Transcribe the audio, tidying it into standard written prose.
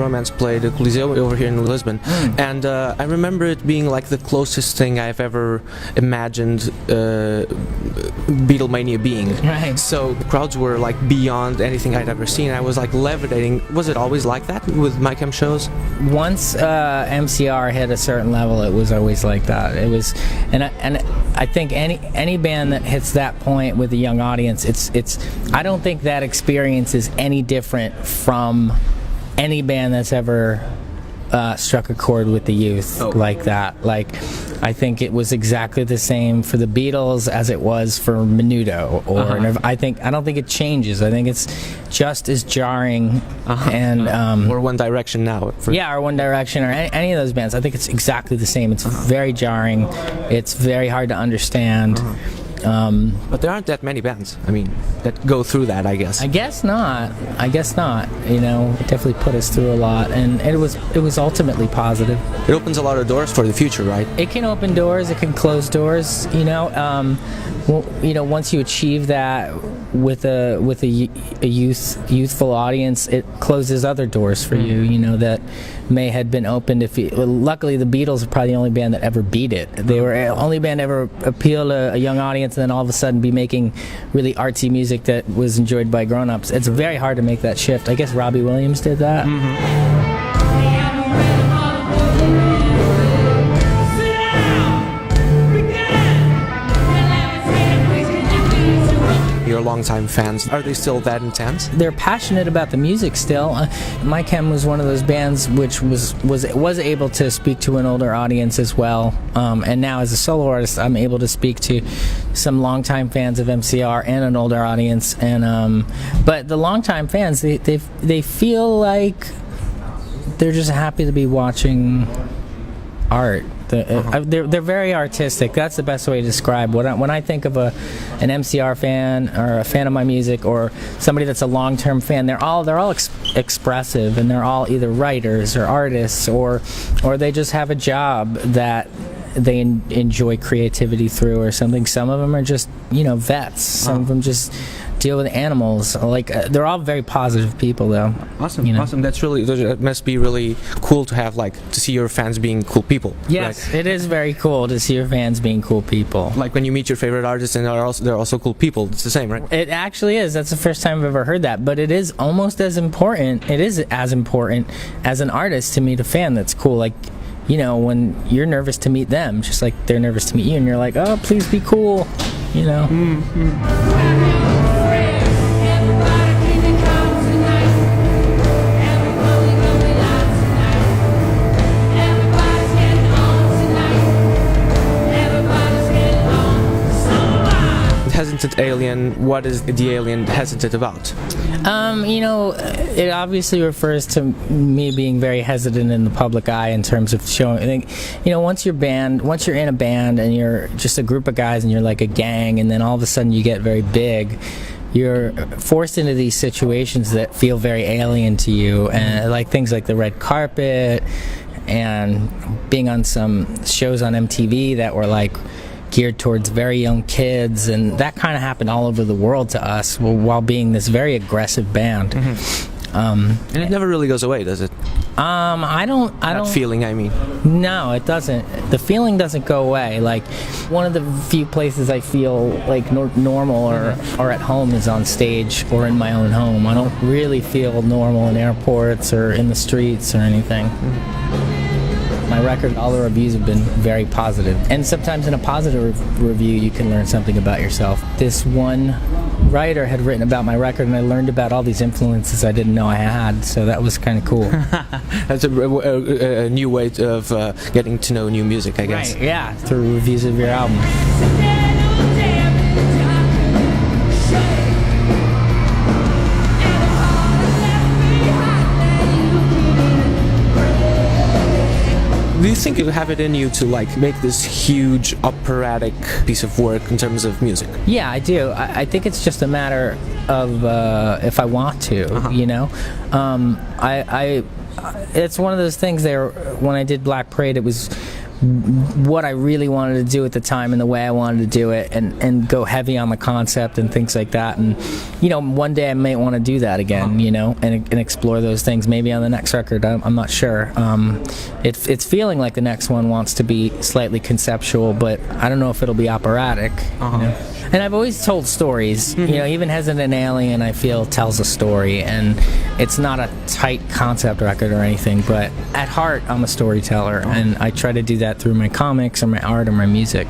Romance played the Coliseu over here in Lisbon, and I remember it being like the closest thing I've ever imagined Beatlemania being. Right. So the crowds were like beyond anything I'd ever seen. I was like levitating. Was it always like that with my chem shows? Once MCR hit a certain level, it was always like that. It was, and I think any band that hits that point with a young audience, it's. I don't think that experience is any different from any band that's ever struck a chord with the youth like that. Like, I think it was exactly the same for the Beatles as it was for Menudo or I don't think it changes. I think it's just as jarring and or One Direction now. Or One Direction or any of those bands. I think it's exactly the same. It's very jarring. It's very hard to understand. But there aren't that many bands, I mean, that go through that, I guess. I guess not. You know, it definitely put us through a lot, and it was ultimately positive. It opens a lot of doors for the future, right? It can open doors, it can close doors, you know. Once you achieve that with a youthful audience, it closes other doors for you, you know, that may had been opened luckily the Beatles are probably the only band that ever beat it. They were the only band to ever appeal to a young audience and then all of a sudden be making really artsy music that was enjoyed by grown-ups. It's very hard to make that shift. I guess Robbie Williams did that. Your longtime fans, are they still that intense? They're passionate about the music still. My Chem was one of those bands which was able to speak to an older audience as well. And now as a solo artist, I'm able to speak to some longtime fans of MCR and an older audience. And but the longtime fans, they feel like they're just happy to be watching art. They're very artistic. That's the best way to describe when I think of an MCR fan or a fan of my music or somebody that's a long-term fan. They're all expressive, and they're all either writers or artists or they just have a job that they enjoy creativity through or something. Some of them are just vets. Some of them just deal with animals. Like they're all very positive people, though. Awesome. That must be really cool to have, like, to see your fans being cool people. Yes, right? It is very cool to see your fans being cool people. Like when you meet your favorite artists and they're also cool people. It's the same, right? It actually is. That's the first time I've ever heard that. But it is almost as important. It is as important as an artist to meet a fan that's cool. Like, when you're nervous to meet them, just like they're nervous to meet you, and you're like, oh, please be cool. Hesitant alien, what is the alien hesitant about? It obviously refers to me being very hesitant in the public eye in terms of showing. I think, once you're in a band and you're just a group of guys and you're like a gang, and then all of a sudden you get very big, you're forced into these situations that feel very alien to you, and like things like the red carpet and being on some shows on MTV that were like geared towards very young kids, and that kind of happened all over the world to us while being this very aggressive band. And it never really goes away, does it? I don't. Feeling, I mean. No, it doesn't. The feeling doesn't go away. Like, one of the few places I feel like normal or at home is on stage or in my own home. I don't really feel normal in airports or in the streets or anything. My record, all the reviews have been very positive. And sometimes in a positive review, you can learn something about yourself. This one writer had written about my record, and I learned about all these influences I didn't know I had, so that was kind of cool. That's a new way of getting to know new music, I guess. Right, yeah, through reviews of your album. Do you think you have it in you to like make this huge operatic piece of work in terms of music? Yeah, I do. I think it's just a matter of if I want to, It's one of those things there. When I did Black Parade, it was what I really wanted to do at the time and the way I wanted to do it, and go heavy on the concept and things like that. And one day I may want to do that again, and explore those things. Maybe on the next record, I'm not sure. It's feeling like the next one wants to be slightly conceptual, but I don't know if it'll be operatic. And I've always told stories. Even Hesitant Alien, I feel, tells a story, and it's not a tight concept record or anything, but at heart I'm a storyteller, and I try to do that through my comics or my art or my music.